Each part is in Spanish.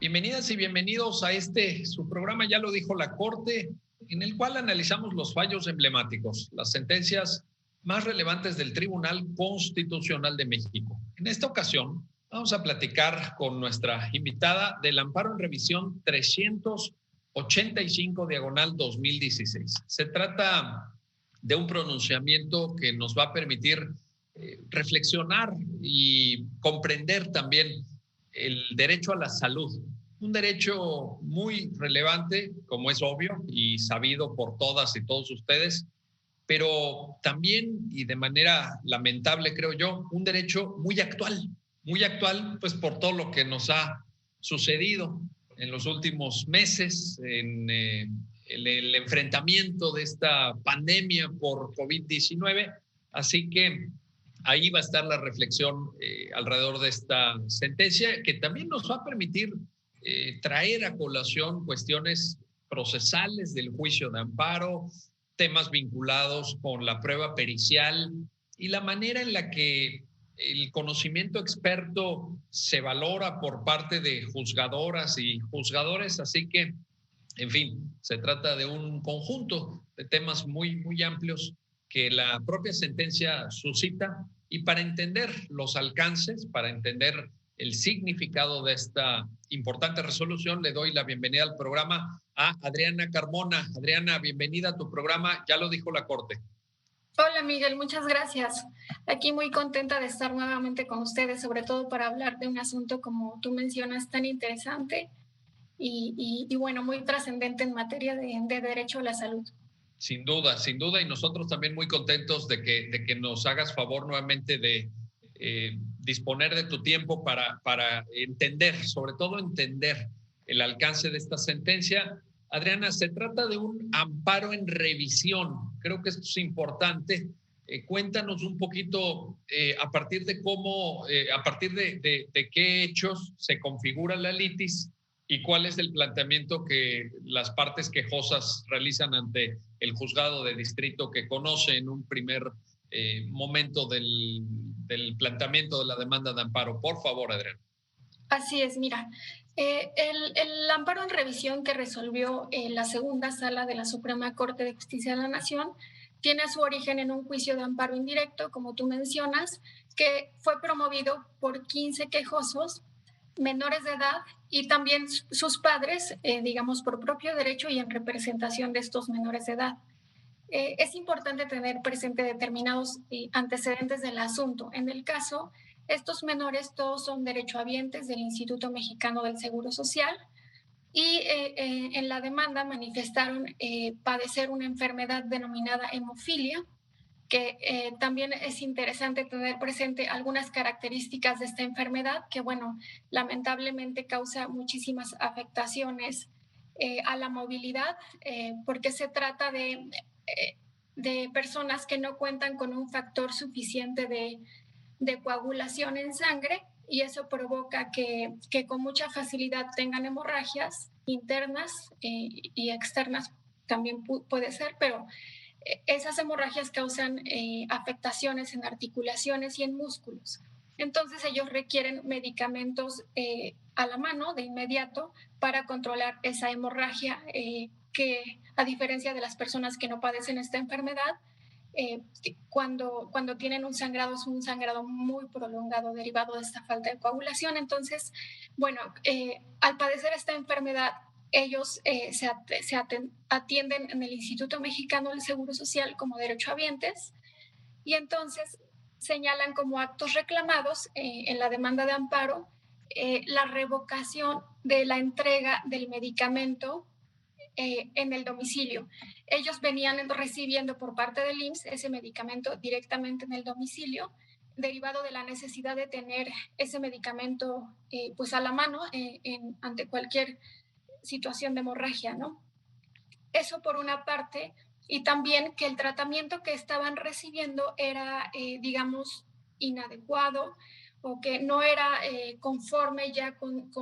Bienvenidas y bienvenidos a su programa, ya lo dijo la Corte, en el cual analizamos los fallos emblemáticos, las sentencias más relevantes del Tribunal Constitucional de México. En esta ocasión vamos a platicar con nuestra invitada del amparo en revisión 385/2016. Se trata de un pronunciamiento que nos va a permitir reflexionar y comprender también el derecho a la salud, un derecho muy relevante, como es obvio y sabido por todas y todos ustedes, pero también, y de manera lamentable creo yo, un derecho muy actual pues por todo lo que nos ha sucedido en los últimos meses, en el enfrentamiento de esta pandemia por COVID-19. Así que ahí va a estar la reflexión alrededor de esta sentencia, que también nos va a permitir traer a colación cuestiones procesales del juicio de amparo, temas vinculados con la prueba pericial y la manera en la que el conocimiento experto se valora por parte de juzgadoras y juzgadores. Así que, en fin, se trata de un conjunto de temas muy amplios que la propia sentencia suscita, y para entender los alcances, para entender el significado de esta importante resolución, le doy la bienvenida al programa a Adriana Carmona. Adriana, bienvenida a tu programa, ya lo dijo la Corte. Hola Miguel, muchas gracias. Aquí muy contenta de estar nuevamente con ustedes, sobre todo para hablar de un asunto, como tú mencionas, tan interesante y bueno, muy trascendente en materia de derecho a la salud. Sin duda, y nosotros también muy contentos de que nos hagas favor nuevamente de disponer de tu tiempo para entender, sobre todo entender el alcance de esta sentencia. Adriana, se trata de un amparo en revisión. Creo que esto es importante. Cuéntanos un poquito a partir de cómo, a partir de qué hechos se configura la litis y cuál es el planteamiento que las partes quejosas realizan ante el juzgado de distrito, que conoce en un primer momento del planteamiento de la demanda de amparo. Por favor, Adriana. Así es, mira, el amparo en revisión que resolvió la segunda sala de la Suprema Corte de Justicia de la Nación tiene su origen en un juicio de amparo indirecto, como tú mencionas, que fue promovido por 15 quejosos menores de edad y también sus padres, digamos, por propio derecho y en representación de estos menores de edad. Es importante tener presente determinados antecedentes del asunto. En el caso, estos menores todos son derechohabientes del Instituto Mexicano del Seguro Social y en la demanda manifestaron padecer una enfermedad denominada hemofilia, que también es interesante tener presente algunas características de esta enfermedad que, bueno, lamentablemente causa muchísimas afectaciones a la movilidad, porque se trata de personas que no cuentan con un factor suficiente de coagulación en sangre, y eso provoca que con mucha facilidad tengan hemorragias internas y externas también puede ser, pero esas hemorragias causan afectaciones en articulaciones y en músculos. Entonces ellos requieren medicamentos a la mano de inmediato para controlar esa hemorragia, que a diferencia de las personas que no padecen esta enfermedad, cuando tienen un sangrado, es un sangrado muy prolongado derivado de esta falta de coagulación. Entonces, bueno, al padecer esta enfermedad, ellos se atienden en el Instituto Mexicano del Seguro Social como derechohabientes, y entonces señalan como actos reclamados en la demanda de amparo la revocación de la entrega del medicamento en el domicilio. Ellos venían recibiendo por parte del IMSS ese medicamento directamente en el domicilio, derivado de la necesidad de tener ese medicamento pues a la mano ante cualquier situación de hemorragia, ¿no? Eso por una parte, y también que el tratamiento que estaban recibiendo era, digamos, inadecuado, o que no era conforme ya con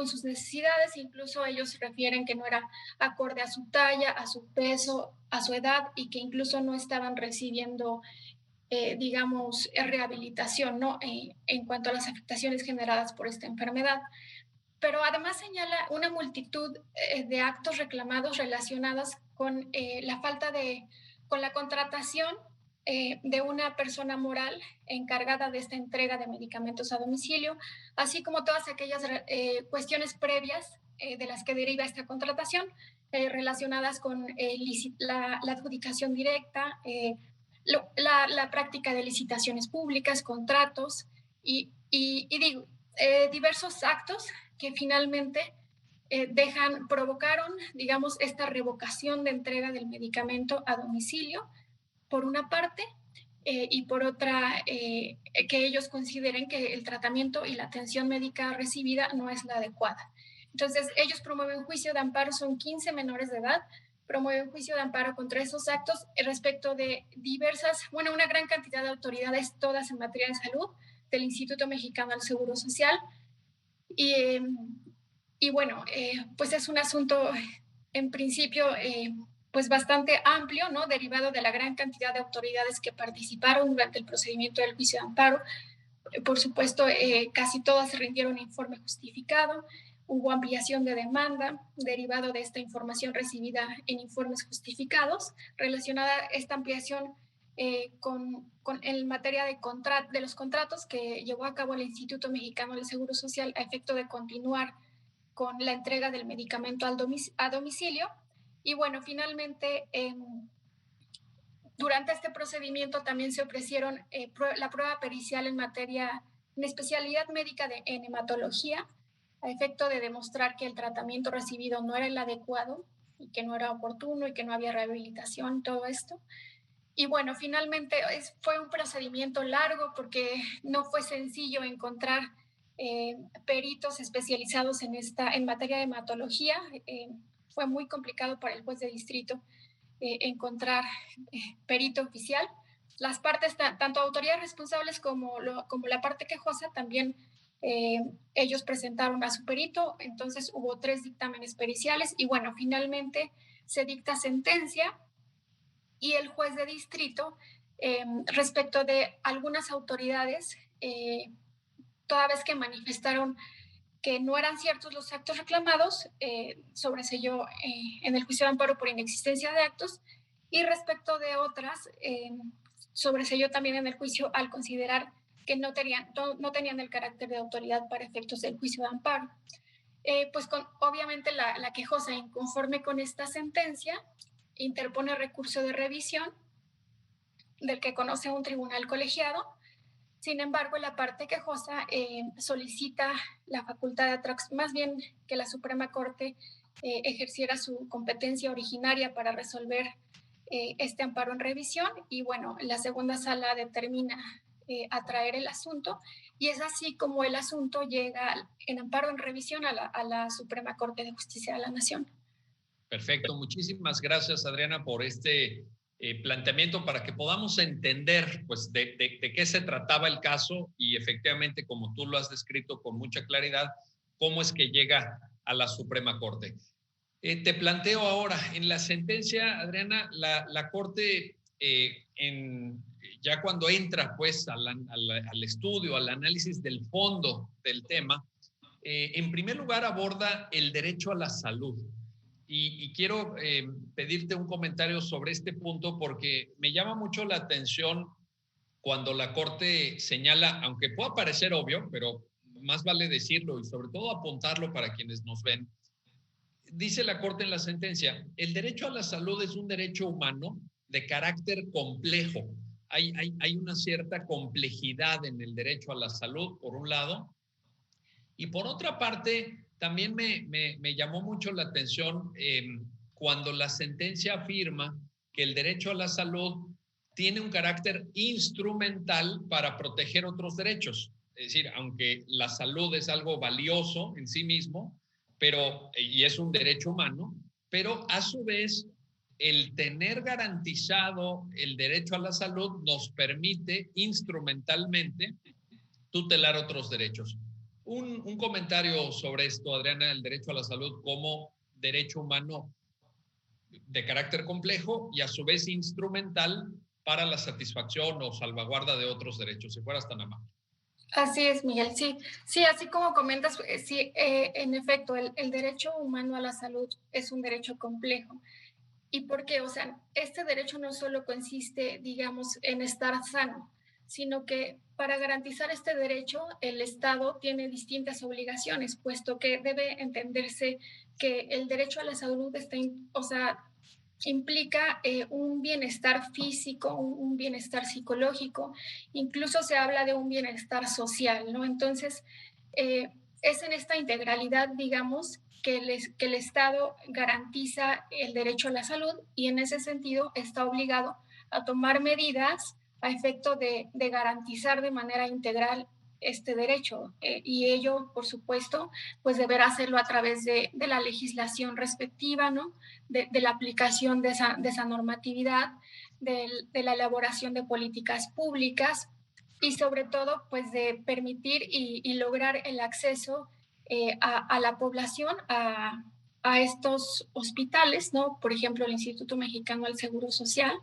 sus necesidades. Incluso ellos refieren que no era acorde a su talla, a su peso, a su edad, y que incluso no estaban recibiendo, digamos, rehabilitación, ¿no? En cuanto a las afectaciones generadas por esta enfermedad. pero además señala una multitud de actos reclamados relacionados con la falta de, con la contratación de una persona moral encargada de esta entrega de medicamentos a domicilio, así como todas aquellas cuestiones previas de las que deriva esta contratación, relacionadas con la adjudicación directa, la práctica de licitaciones públicas, contratos y digo, diversos actos que finalmente provocaron, digamos, esta revocación de entrega del medicamento a domicilio, por una parte, y por otra, que ellos consideren que el tratamiento y la atención médica recibida no es la adecuada. Entonces, ellos promueven juicio de amparo, son 15 menores de edad, promueven juicio de amparo contra esos actos respecto de una gran cantidad de autoridades, todas en materia de salud, del Instituto Mexicano del Seguro Social. Y bueno, pues es un asunto, en principio, pues bastante amplio, ¿no? Derivado de la gran cantidad de autoridades que participaron durante el procedimiento del juicio de amparo. Por supuesto, casi todas rindieron informe justificado. Hubo ampliación de demanda derivado de esta información recibida en informes justificados. Relacionada esta ampliación en materia de los contratos que llevó a cabo el Instituto Mexicano del Seguro Social a efecto de continuar con la entrega del medicamento a domicilio. Y bueno, finalmente, durante este procedimiento también se ofrecieron la prueba pericial en especialidad médica en hematología, a efecto de demostrar que el tratamiento recibido no era el adecuado y que no era oportuno y que no había rehabilitación, todo esto. Y bueno, finalmente fue un procedimiento largo porque no fue sencillo encontrar peritos especializados en materia de hematología. Fue muy complicado para el juez de distrito encontrar perito oficial. Las partes, tanto autoridades responsables como la parte quejosa, también ellos presentaron a su perito, entonces hubo 3 dictámenes periciales y bueno, finalmente se dicta sentencia y el juez de distrito, respecto de algunas autoridades, toda vez que manifestaron que no eran ciertos los actos reclamados, sobreseyó en el juicio de amparo por inexistencia de actos, y respecto de otras, sobreseyó también en el juicio al considerar que no tenían el carácter de autoridad para efectos del juicio de amparo. Pues obviamente la quejosa, inconforme con esta sentencia, interpone recurso de revisión del que conoce un tribunal colegiado. Sin embargo, la parte quejosa solicita la facultad más bien que la Suprema Corte ejerciera su competencia originaria para resolver este amparo en revisión, y bueno, la segunda sala determina atraer el asunto, y es así como el asunto llega en amparo en revisión a la Suprema Corte de Justicia de la Nación. Perfecto, muchísimas gracias, Adriana, por este planteamiento para que podamos entender pues de qué se trataba el caso y efectivamente, como tú lo has descrito con mucha claridad, cómo es que llega a la Suprema Corte. Te planteo ahora, en la sentencia, Adriana, la Corte, ya cuando entra pues al estudio, al análisis del fondo del tema, en primer lugar aborda el derecho a la salud. Y quiero pedirte un comentario sobre este punto porque me llama mucho la atención cuando la Corte señala, aunque pueda parecer obvio, pero más vale decirlo y sobre todo apuntarlo para quienes nos ven. Dice la Corte en la sentencia, el derecho a la salud es un derecho humano de carácter complejo. Hay una cierta complejidad en el derecho a la salud, por un lado, y por otra parte, también me llamó mucho la atención cuando la sentencia afirma que el derecho a la salud tiene un carácter instrumental para proteger otros derechos. Es decir, aunque la salud es algo valioso en sí mismo, y es un derecho humano, pero a su vez el tener garantizado el derecho a la salud nos permite instrumentalmente tutelar otros derechos. Un comentario sobre esto, Adriana, el derecho a la salud como derecho humano de carácter complejo y a su vez instrumental para la satisfacción o salvaguarda de otros derechos, si fueras tan amable. Así es, Miguel. Sí, sí, así como comentas, sí, en efecto, el derecho humano a la salud es un derecho complejo. ¿Y por qué? O sea, este derecho no solo consiste, digamos, en estar sano, sino que para garantizar este derecho, el Estado tiene distintas obligaciones, puesto que debe entenderse que el derecho a la salud está, o sea, implica un bienestar físico, un bienestar psicológico, incluso se habla de un bienestar social, ¿no? Entonces, eh, es en esta integralidad, digamos, que el Estado garantiza el derecho a la salud y en ese sentido está obligado a tomar medidas a efecto de garantizar de manera integral este derecho y ello, por supuesto, pues deberá hacerlo a través de la legislación respectiva, ¿no? De la aplicación de esa normatividad, de la elaboración de políticas públicas y sobre todo, pues de permitir y lograr el acceso a la población a estos hospitales, ¿no? Por ejemplo, el Instituto Mexicano del Seguro Social.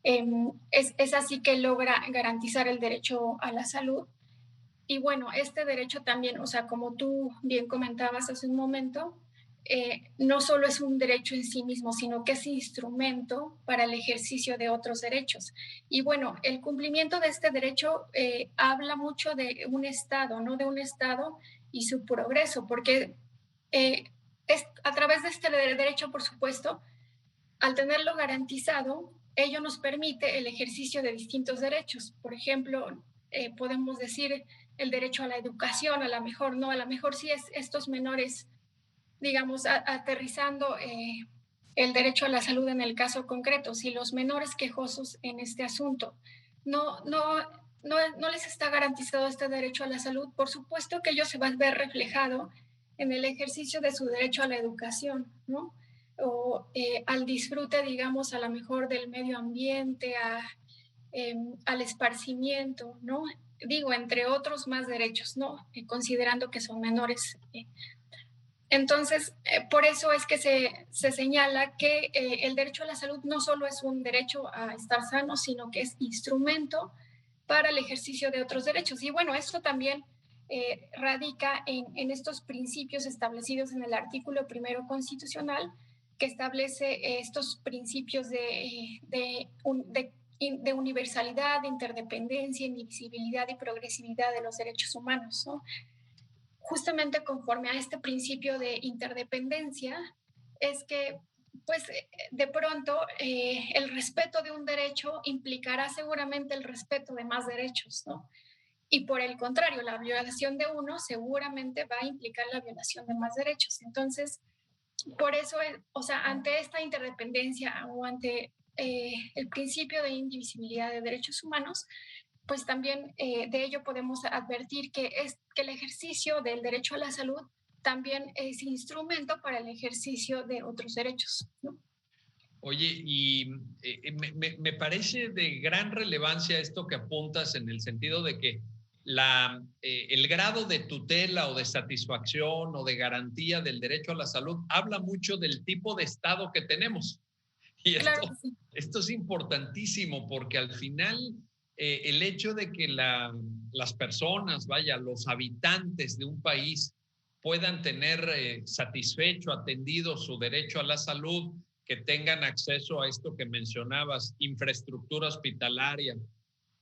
Es así que logra garantizar el derecho a la salud. Y bueno, este derecho también, o sea, como tú bien comentabas hace un momento, no solo es un derecho en sí mismo, sino que es instrumento para el ejercicio de otros derechos. Y bueno, el cumplimiento de este derecho habla mucho de un Estado, ¿no? De un Estado y su progreso, porque es, a través de este derecho, por supuesto, al tenerlo garantizado, ello nos permite el ejercicio de distintos derechos. Por ejemplo, podemos decir el derecho a la educación, a lo mejor no, a lo mejor sí es estos menores, digamos, aterrizando el derecho a la salud en el caso concreto, si los menores quejosos en este asunto no, no, no les está garantizado este derecho a la salud, por supuesto que ello se va a ver reflejado en el ejercicio de su derecho a la educación, ¿no? O al disfrute, digamos, a lo mejor del medio ambiente, al esparcimiento, ¿no? Digo, entre otros más derechos, ¿no? Considerando que son menores. Entonces, por eso es que se señala que el derecho a la salud no solo es un derecho a estar sano, sino que es instrumento para el ejercicio de otros derechos. Y bueno, esto también radica en estos principios establecidos en el artículo primero constitucional, que establece estos principios de universalidad, de interdependencia, indivisibilidad y progresividad de los derechos humanos, ¿no? Justamente conforme a este principio de interdependencia, es que, pues, de pronto el respeto de un derecho implicará seguramente el respeto de más derechos, ¿no? Y por el contrario, la violación de uno seguramente va a implicar la violación de más derechos. Entonces, por eso, o sea, ante esta interdependencia o ante el principio de indivisibilidad de derechos humanos, pues también de ello podemos advertir que el ejercicio del derecho a la salud también es instrumento para el ejercicio de otros derechos, ¿no? Oye, y me parece de gran relevancia esto que apuntas en el sentido de que el grado de tutela o de satisfacción o de garantía del derecho a la salud habla mucho del tipo de Estado que tenemos. Y Claro que sí. esto es importantísimo porque al final el hecho de que las personas, vaya, los habitantes de un país puedan tener satisfecho, atendido su derecho a la salud, que tengan acceso a esto que mencionabas, infraestructura hospitalaria,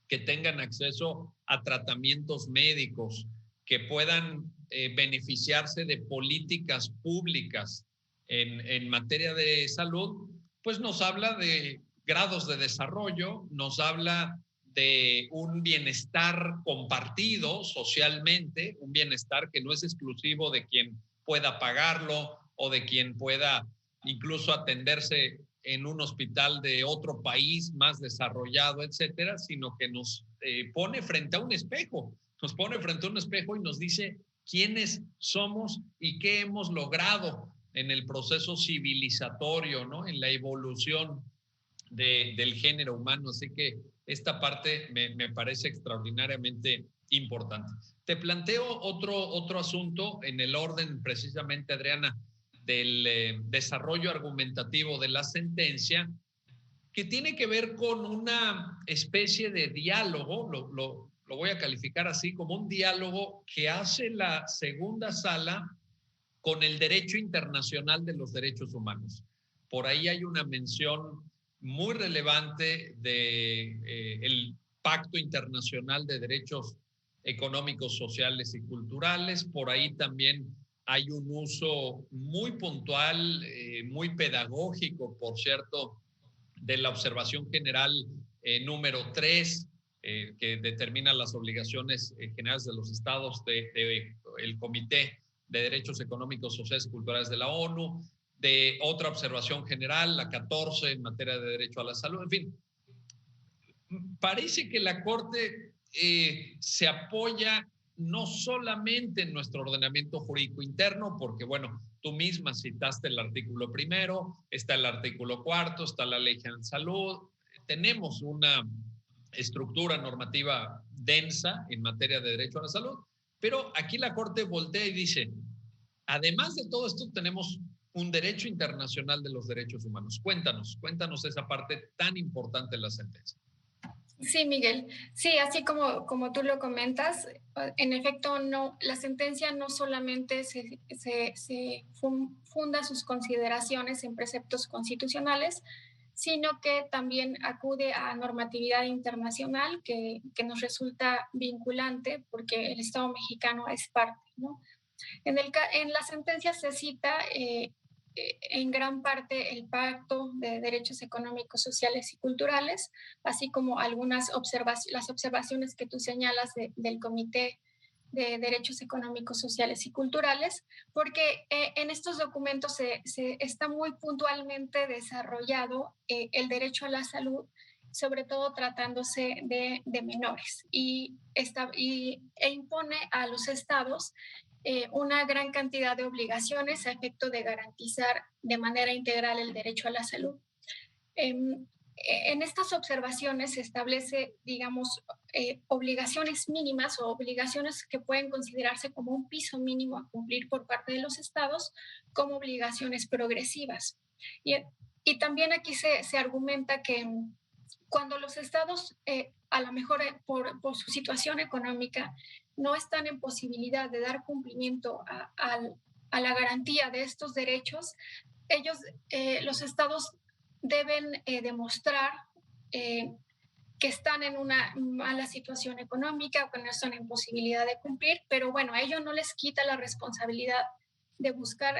que tengan acceso a tratamientos médicos, que puedan beneficiarse de políticas públicas en materia de salud, pues nos habla de grados de desarrollo, nos habla de un bienestar compartido socialmente, un bienestar que no es exclusivo de quien pueda pagarlo o de quien pueda incluso atenderse en un hospital de otro país más desarrollado, etcétera, sino que nos pone frente a un espejo, y nos dice quiénes somos y qué hemos logrado en el proceso civilizatorio, ¿no? En la evolución del género humano. Así que esta parte me parece extraordinariamente importante. Te planteo otro asunto en el orden precisamente, Adriana, del desarrollo argumentativo de la sentencia, que tiene que ver con una especie de diálogo, lo voy a calificar así, como un diálogo que hace la segunda sala con el derecho internacional de los derechos humanos. Por ahí hay una mención muy relevante del Pacto Internacional de Derechos Económicos, Sociales y Culturales. Por ahí también hay un uso muy puntual, muy pedagógico, por cierto, de la observación general número 3, que determina las obligaciones generales de los estados del Comité de Derechos Económicos, Sociales y Culturales de la ONU, de otra observación general, la 14, en materia de derecho a la salud. En fin, parece que la Corte se apoya no solamente en nuestro ordenamiento jurídico interno, porque, bueno, tú misma citaste el artículo 1, está el artículo 4, está la Ley General de Salud, tenemos una estructura normativa densa en materia de derecho a la salud, pero aquí la Corte voltea y dice, además de todo esto, tenemos un derecho internacional de los derechos humanos. Cuéntanos esa parte tan importante de la sentencia. Sí, Miguel. Sí, así como tú lo comentas, en efecto, no, la sentencia no solamente se funda sus consideraciones en preceptos constitucionales, sino que también acude a normatividad internacional que nos resulta vinculante porque el Estado mexicano es parte, ¿no? En la sentencia se cita en gran parte el Pacto de Derechos Económicos, Sociales y Culturales, así como algunas las observaciones que tú señalas del Comité de Derechos Económicos, Sociales y Culturales, porque en estos documentos se está muy puntualmente desarrollado el derecho a la salud, sobre todo tratándose de menores, e impone a los estados una gran cantidad de obligaciones a efecto de garantizar de manera integral el derecho a la salud. En estas observaciones se establece, digamos, obligaciones mínimas o obligaciones que pueden considerarse como un piso mínimo a cumplir por parte de los estados como obligaciones progresivas. Y también aquí se argumenta que cuando los estados, a lo mejor por su situación económica, no están en posibilidad de dar cumplimiento a la garantía de estos derechos, los estados deben demostrar que están en una mala situación económica o que no están en posibilidad de cumplir, pero bueno, a ello no les quita la responsabilidad de buscar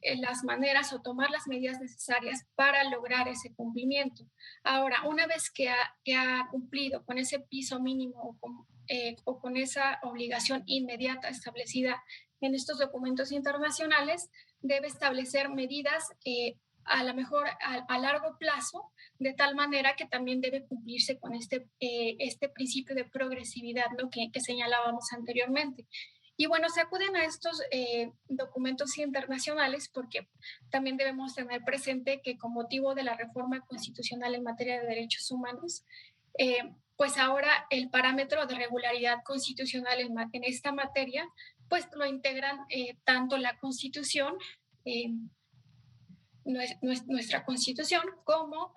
las maneras o tomar las medidas necesarias para lograr ese cumplimiento. Ahora, una vez que ha cumplido con ese piso mínimo o con esa obligación inmediata establecida en estos documentos internacionales, debe establecer medidas a lo mejor a largo plazo, de tal manera que también debe cumplirse con este principio de progresividad, ¿no? que señalábamos anteriormente. Y bueno, se acuden a estos documentos internacionales porque también debemos tener presente que con motivo de la reforma constitucional en materia de derechos humanos, pues ahora el parámetro de regularidad constitucional en esta materia, pues lo integran tanto la Constitución, nuestra Constitución, como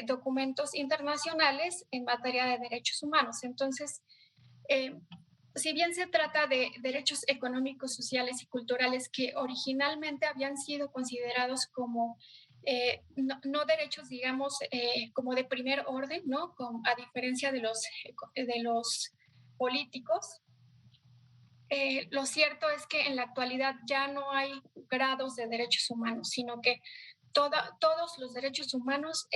documentos internacionales en materia de derechos humanos. Entonces, si bien se trata de derechos económicos, sociales y culturales que originalmente habían sido considerados como no derechos, digamos, como de primer orden, ¿no? A diferencia de los políticos, lo cierto es que en la actualidad ya no hay grados de derechos humanos, sino que todos los derechos humanos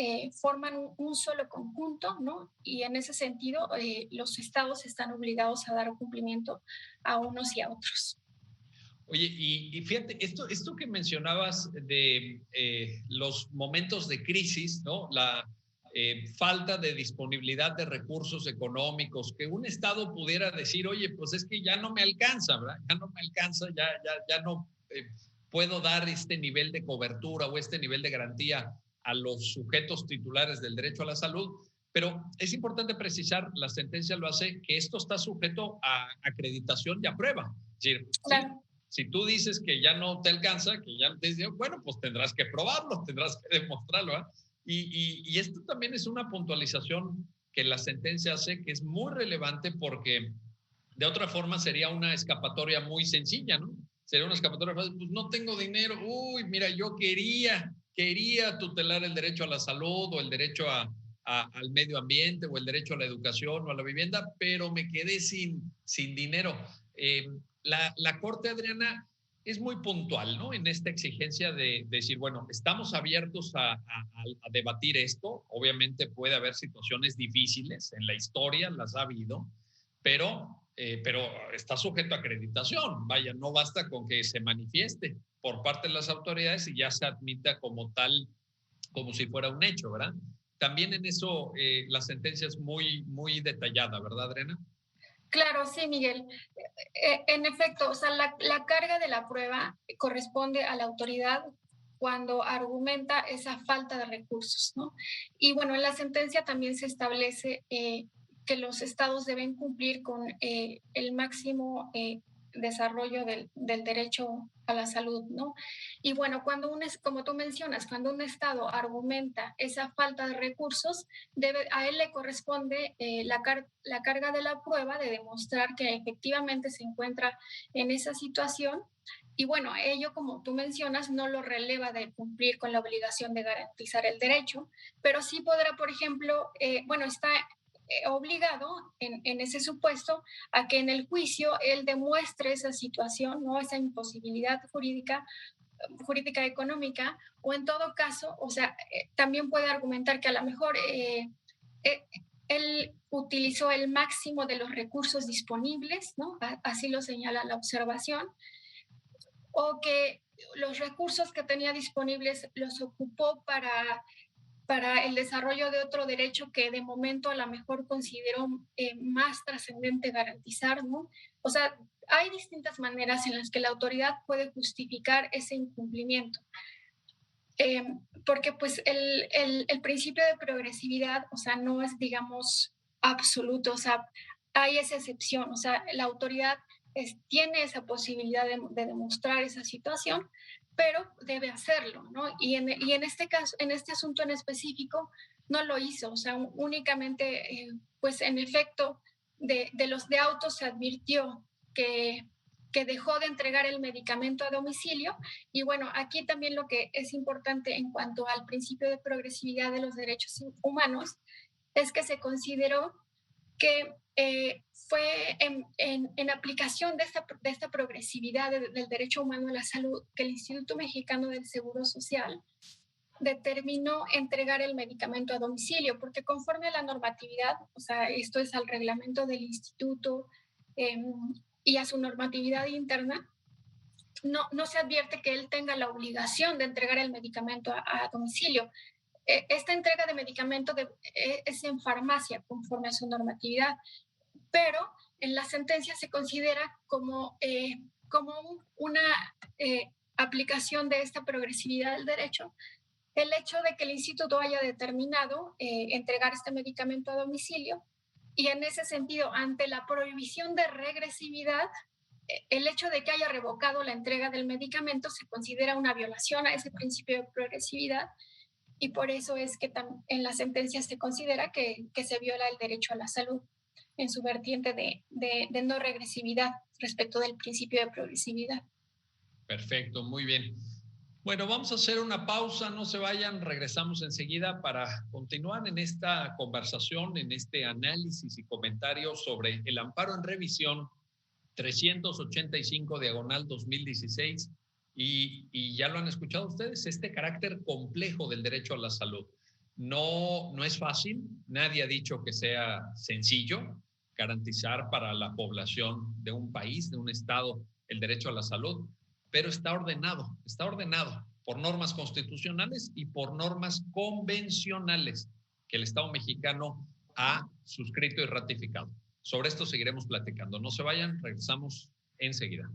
forman un solo conjunto, ¿no? Y en ese sentido, los estados están obligados a dar cumplimiento a unos y a otros. Oye, y fíjate, esto que mencionabas de los momentos de crisis, ¿no? La falta de disponibilidad de recursos económicos, que un estado pudiera decir, oye, pues es que ya no me alcanza, ¿verdad? Ya no me alcanza, ya no puedo dar este nivel de cobertura o este nivel de garantía a los sujetos titulares del derecho a la salud. Pero es importante precisar, la sentencia lo hace, que esto está sujeto a acreditación y a prueba. Es decir, claro. Si tú dices que ya no te alcanza, que ya te dices, bueno, pues tendrás que probarlo, tendrás que demostrarlo, ¿eh? Y esto también es una puntualización que la sentencia hace, que es muy relevante porque de otra forma sería una escapatoria muy sencilla, ¿no? Sería una escapatoria fácil, pues no tengo dinero, uy, mira, yo quería tutelar el derecho a la salud o el derecho al medio ambiente o el derecho a la educación o a la vivienda, pero me quedé sin dinero. La Corte, Adriana, es muy puntual, ¿no? En esta exigencia de decir, bueno, estamos abiertos a debatir esto. Obviamente puede haber situaciones difíciles, en la historia las ha habido, pero está sujeto a acreditación. Vaya, no basta con que se manifieste por parte de las autoridades y ya se admita como tal, como si fuera un hecho, ¿verdad? También en eso la sentencia es muy, muy detallada, ¿verdad, Adriana? Claro, sí, Miguel. En efecto, o sea, la carga de la prueba corresponde a la autoridad cuando argumenta esa falta de recursos, ¿no? Y bueno, en la sentencia también se establece que los estados deben cumplir con el máximo desarrollo del derecho a la salud, ¿no? Y bueno, como tú mencionas, cuando un estado argumenta esa falta de recursos, a él le corresponde la carga de la prueba de demostrar que efectivamente se encuentra en esa situación. Y bueno, ello, como tú mencionas, no lo releva de cumplir con la obligación de garantizar el derecho, pero sí podrá, por ejemplo, está obligado en ese supuesto a que en el juicio él demuestre esa situación, ¿no? Esa imposibilidad jurídica económica, o en todo caso, o sea, también puede argumentar que a lo mejor él utilizó el máximo de los recursos disponibles, ¿no? Así lo señala la observación, o que los recursos que tenía disponibles los ocupó para el desarrollo de otro derecho que de momento a lo mejor consideró más trascendente garantizar, ¿no? O sea, hay distintas maneras en las que la autoridad puede justificar ese incumplimiento. Porque pues el principio de progresividad, o sea, no es, digamos, absoluto, o sea, hay esa excepción, o sea, la autoridad tiene esa posibilidad de demostrar esa situación, pero debe hacerlo, ¿no? Y en este caso, en este asunto en específico, no lo hizo, o sea, únicamente, pues en efecto, de los de autos se advirtió que dejó de entregar el medicamento a domicilio. Y bueno, aquí también lo que es importante en cuanto al principio de progresividad de los derechos humanos es que se consideró que fue en aplicación de esta progresividad del derecho humano a la salud que el Instituto Mexicano del Seguro Social determinó entregar el medicamento a domicilio, porque conforme a la normatividad, o sea, esto es al reglamento del instituto y a su normatividad interna, no se advierte que él tenga la obligación de entregar el medicamento a domicilio. Esta entrega de medicamento es en farmacia, conforme a su normatividad, pero en la sentencia se considera como una aplicación de esta progresividad del derecho el hecho de que el instituto haya determinado entregar este medicamento a domicilio, y en ese sentido, ante la prohibición de regresividad, el hecho de que haya revocado la entrega del medicamento se considera una violación a ese principio de progresividad, y por eso es que en la sentencia se considera que se viola el derecho a la salud en su vertiente de no regresividad respecto del principio de progresividad. Perfecto, muy bien. Bueno, vamos a hacer una pausa, no se vayan, regresamos enseguida para continuar en esta conversación, en este análisis y comentario sobre el amparo en revisión 385/2016 y ya lo han escuchado ustedes, este carácter complejo del derecho a la salud. No es fácil, nadie ha dicho que sea sencillo garantizar para la población de un país, de un estado, el derecho a la salud, pero está ordenado por normas constitucionales y por normas convencionales que el Estado mexicano ha suscrito y ratificado. Sobre esto seguiremos platicando. No se vayan, regresamos enseguida.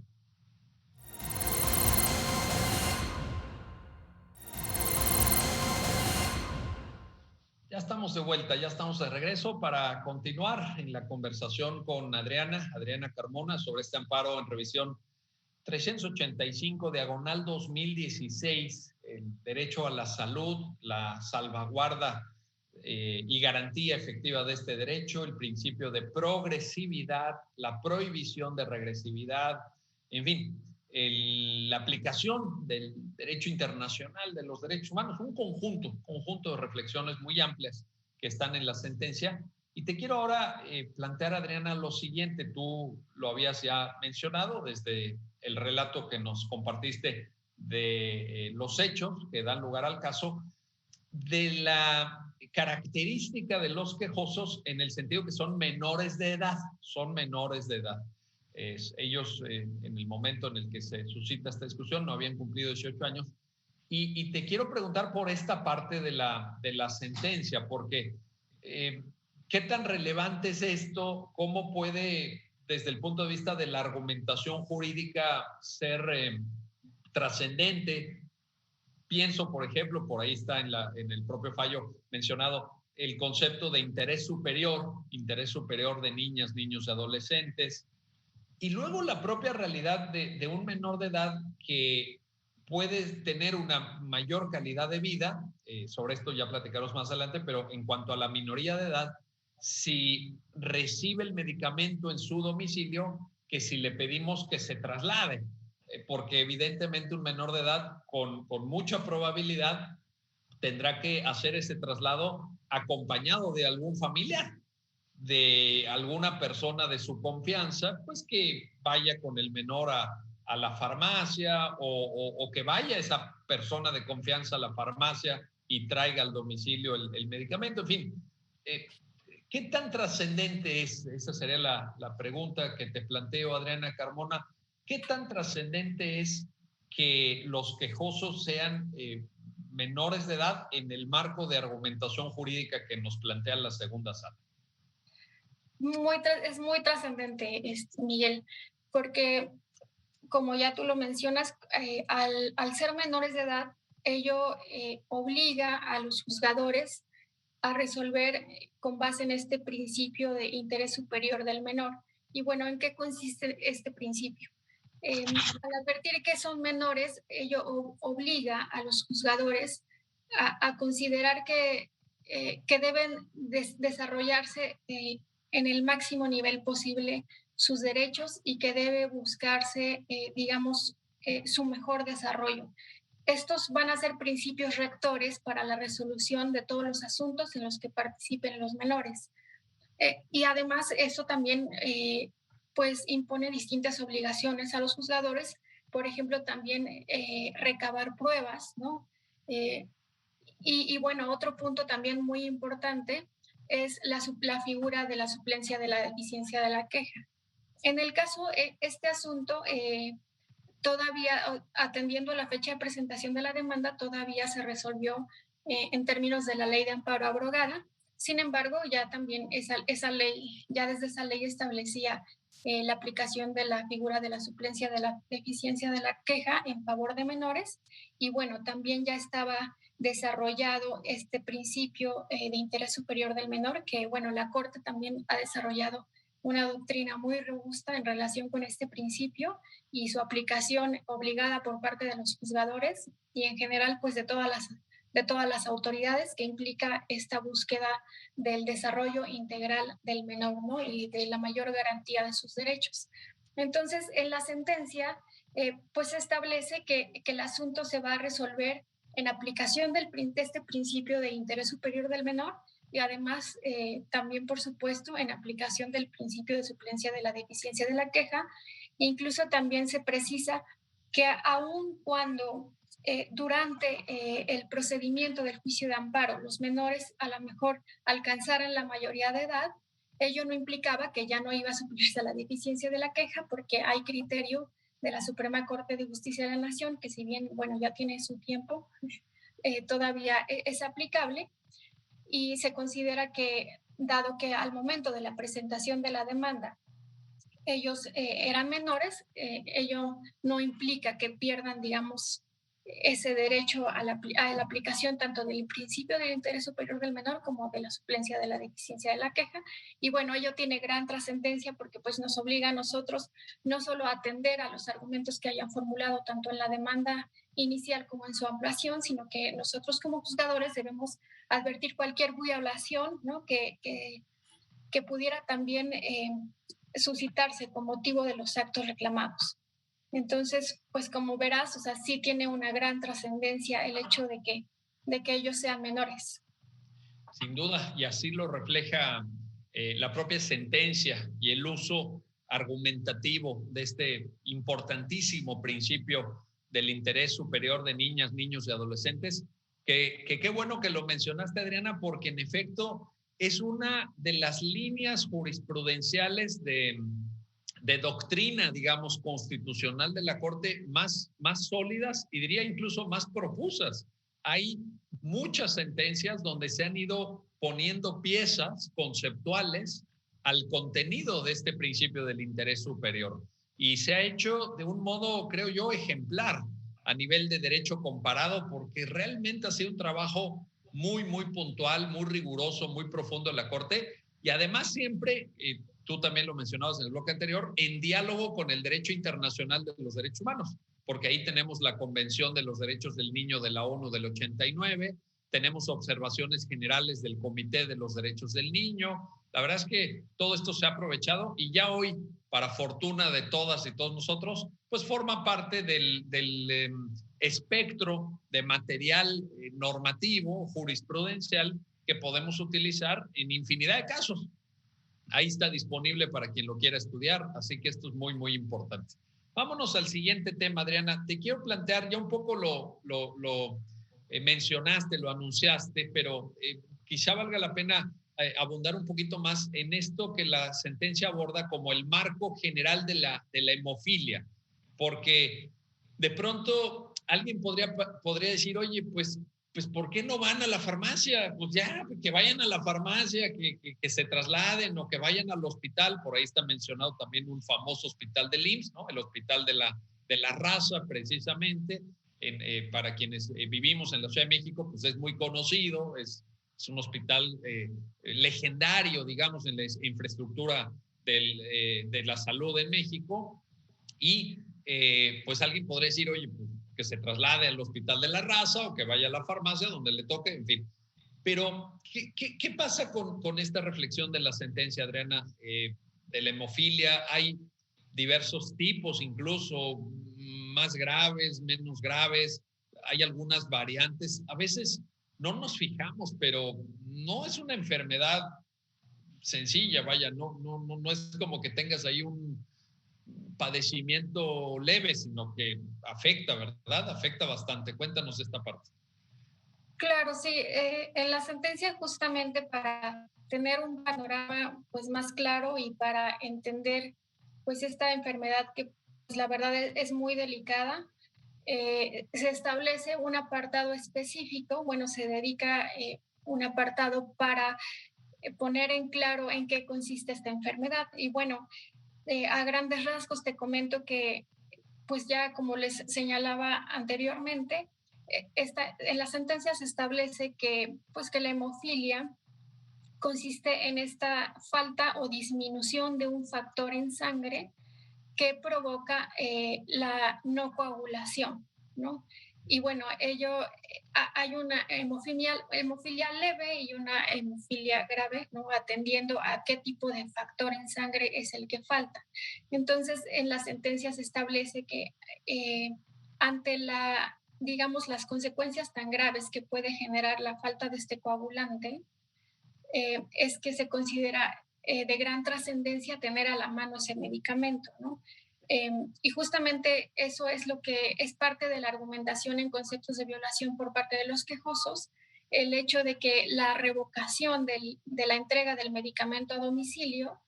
Ya estamos de vuelta, ya estamos de regreso para continuar en la conversación con Adriana Carmona sobre este amparo en revisión 385/2016, el derecho a la salud, la salvaguarda y garantía efectiva de este derecho, el principio de progresividad, la prohibición de regresividad, en fin, la aplicación del derecho internacional, de los derechos humanos, un conjunto de reflexiones muy amplias que están en la sentencia. Y te quiero ahora plantear, Adriana, lo siguiente. Tú lo habías ya mencionado desde el relato que nos compartiste de los hechos que dan lugar al caso, de la característica de los quejosos en el sentido que son menores de edad, ellos en el momento en el que se suscita esta discusión no habían cumplido 18 años. Y te quiero preguntar por esta parte de la sentencia, porque ¿qué tan relevante es esto? ¿Cómo puede, desde el punto de vista de la argumentación jurídica, ser trascendente? Pienso, por ejemplo, por ahí está en el propio fallo mencionado, el concepto de interés superior de niñas, niños y adolescentes, y luego la propia realidad de un menor de edad que puede tener una mayor calidad de vida, sobre esto ya platicaremos más adelante, pero en cuanto a la minoría de edad, si recibe el medicamento en su domicilio, que si le pedimos que se traslade, porque evidentemente un menor de edad con mucha probabilidad tendrá que hacer ese traslado acompañado de algún familiar, de alguna persona de su confianza, pues que vaya con el menor a la farmacia o que vaya esa persona de confianza a la farmacia y traiga al domicilio el medicamento. En fin, ¿qué tan trascendente es? Esa sería la pregunta que te planteo, Adriana Carmona. ¿Qué tan trascendente es que los quejosos sean menores de edad en el marco de argumentación jurídica que nos plantea la segunda sala? Es muy trascendente, Miguel, porque como ya tú lo mencionas, al ser menores de edad, ello obliga a los juzgadores a resolver con base en este principio de interés superior del menor. Y bueno, ¿en qué consiste este principio? Al advertir que son menores, ello obliga a los juzgadores a considerar que deben desarrollarse en el máximo nivel posible sus derechos y que debe buscarse, digamos, su mejor desarrollo. Estos van a ser principios rectores para la resolución de todos los asuntos en los que participen los menores. Y además eso también pues impone distintas obligaciones a los juzgadores, por ejemplo, también recabar pruebas, ¿no? Y bueno, otro punto también muy importante es la figura de la suplencia de la deficiencia de la queja. En el caso, este asunto, todavía atendiendo a la fecha de presentación de la demanda, todavía se resolvió en términos de la ley de amparo abrogada. Sin embargo, ya también esa ley, ya desde esa ley establecía la aplicación de la figura de la suplencia de la deficiencia de la queja en favor de menores. Y bueno, también ya estaba desarrollado este principio de interés superior del menor, que bueno, la Corte también ha desarrollado una doctrina muy robusta en relación con este principio y su aplicación obligada por parte de los juzgadores y en general pues de todas las autoridades, que implica esta búsqueda del desarrollo integral del menor, ¿no? Y de la mayor garantía de sus derechos. Entonces, en la sentencia, pues se establece que el asunto se va a resolver en aplicación de este principio de interés superior del menor y además también, por supuesto, en aplicación del principio de suplencia de la deficiencia de la queja. Incluso también se precisa que aun cuando durante el procedimiento del juicio de amparo los menores a lo mejor alcanzaran la mayoría de edad, ello no implicaba que ya no iba a suplirse la deficiencia de la queja, porque hay criterio de la Suprema Corte de Justicia de la Nación, que si bien, bueno, ya tiene su tiempo, todavía es aplicable, y se considera que, dado que al momento de la presentación de la demanda ellos eran menores, ello no implica que pierdan, digamos, ese derecho a la aplicación tanto del principio del interés superior del menor como de la suplencia de la deficiencia de la queja. Y bueno, ello tiene gran trascendencia porque pues nos obliga a nosotros no solo a atender a los argumentos que hayan formulado tanto en la demanda inicial como en su ampliación, sino que nosotros como juzgadores debemos advertir cualquier violación, ¿no? que pudiera también suscitarse con motivo de los actos reclamados. Entonces, pues como verás, o sea, sí tiene una gran trascendencia el hecho de que ellos sean menores. Sin duda, y así lo refleja la propia sentencia y el uso argumentativo de este importantísimo principio del interés superior de niñas, niños y adolescentes, que qué bueno que lo mencionaste, Adriana, porque en efecto es una de las líneas jurisprudenciales de doctrina, digamos, constitucional de la Corte más sólidas y diría incluso más profusas. Hay muchas sentencias donde se han ido poniendo piezas conceptuales al contenido de este principio del interés superior. Y se ha hecho de un modo, creo yo, ejemplar a nivel de derecho comparado, porque realmente ha sido un trabajo muy puntual, muy riguroso, muy profundo en la Corte, y además siempre, tú también lo mencionabas en el bloque anterior, en diálogo con el derecho internacional de los derechos humanos, porque ahí tenemos la Convención de los Derechos del Niño de la ONU del 89, tenemos observaciones generales del Comité de los Derechos del Niño. La verdad es que todo esto se ha aprovechado y ya hoy, para fortuna de todas y todos nosotros, pues forma parte del espectro de material normativo, jurisprudencial, que podemos utilizar en infinidad de casos. Ahí está disponible para quien lo quiera estudiar, así que esto es muy importante. Vámonos al siguiente tema, Adriana. Te quiero plantear, ya un poco lo mencionaste, lo anunciaste, pero quizá valga la pena abundar un poquito más en esto que la sentencia aborda como el marco general de la hemofilia, porque de pronto alguien podría decir, oye, pues ¿por qué no van a la farmacia? Pues ya, que vayan a la farmacia, que se trasladen o que vayan al hospital. Por ahí está mencionado también un famoso hospital del IMSS, ¿no? El hospital de la raza, precisamente. Para quienes vivimos en la Ciudad de México, pues es muy conocido, es un hospital legendario, digamos, en la infraestructura de la salud en México. Y pues alguien podría decir, oye, pues que se traslade al hospital de la raza o que vaya a la farmacia donde le toque, en fin. Pero, ¿qué pasa con esta reflexión de la sentencia, Adriana, de la hemofilia? Hay diversos tipos, incluso más graves, menos graves, hay algunas variantes. A veces no nos fijamos, pero no es una enfermedad sencilla, vaya, no es como que tengas ahí un padecimiento leve, sino que afecta, ¿verdad? Afecta bastante. Cuéntanos esta parte. Claro, sí. En la sentencia justamente para tener un panorama pues más claro y para entender pues esta enfermedad que pues, la verdad es muy delicada, se establece un apartado específico, bueno, se dedica un apartado para poner en claro en qué consiste esta enfermedad. Y bueno, a grandes rasgos te comento que, pues ya como les señalaba anteriormente, en la sentencia se establece que, pues que la hemofilia consiste en esta falta o disminución de un factor en sangre que provoca la no coagulación, ¿no? Y bueno, hay una hemofilia leve y una hemofilia grave, ¿no? Atendiendo a qué tipo de factor en sangre es el que falta. Entonces, en la sentencia se establece que ante digamos, las consecuencias tan graves que puede generar la falta de este coagulante, es que se considera de gran trascendencia tener a la mano ese medicamento, ¿no? Y justamente eso es lo que es parte de la argumentación en conceptos de violación por parte de los quejosos, el hecho de que la revocación de la entrega del medicamento a domicilio,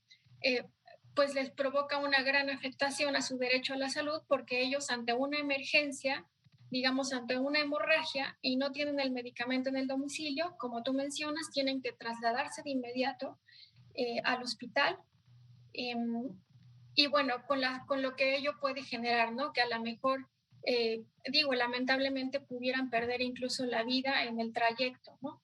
pues les provoca una gran afectación a su derecho a la salud porque ellos ante una emergencia, digamos, ante una hemorragia y no tienen el medicamento en el domicilio, como tú mencionas, tienen que trasladarse de inmediato al hospital. Y bueno, con lo que ello puede generar, ¿no? Que a lo mejor lamentablemente pudieran perder incluso la vida en el trayecto, ¿no?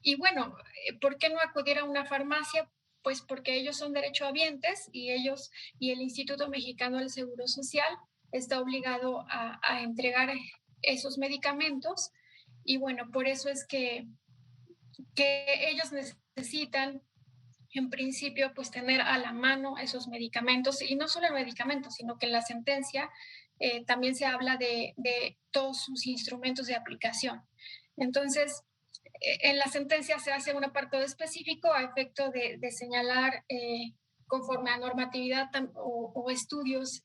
Y bueno, ¿por qué no acudir a una farmacia? Pues porque ellos son derechohabientes y el Instituto Mexicano del Seguro Social está obligado a entregar esos medicamentos. Y bueno, por eso es que ellos necesitan, en principio, pues tener a la mano esos medicamentos, y no solo el medicamento, sino que en la sentencia también se habla de todos sus instrumentos de aplicación. Entonces, en la sentencia se hace un apartado específico a efecto de señalar, conforme a normatividad o estudios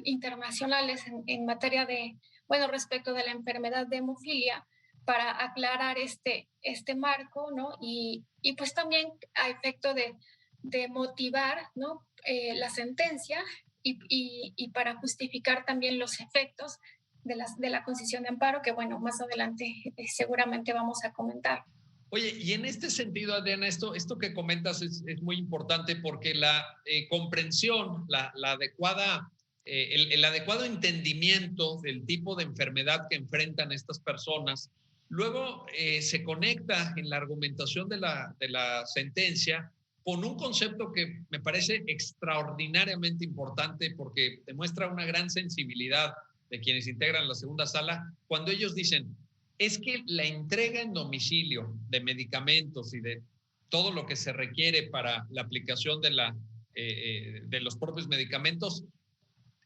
internacionales en materia de, bueno, respecto de la enfermedad de hemofilia, para aclarar este marco, ¿no? Y pues también a efecto de motivar, ¿no? La sentencia y para justificar también los efectos de la concesión de amparo, que bueno, más adelante seguramente vamos a comentar. Oye, y en este sentido, Adriana, esto que comentas es muy importante porque la comprensión, la adecuada, el adecuado entendimiento del tipo de enfermedad que enfrentan estas personas, luego se conecta en la argumentación de la sentencia con un concepto que me parece extraordinariamente importante porque demuestra una gran sensibilidad de quienes integran la segunda sala cuando ellos dicen, es que la entrega en domicilio de medicamentos y de todo lo que se requiere para la aplicación de los propios medicamentos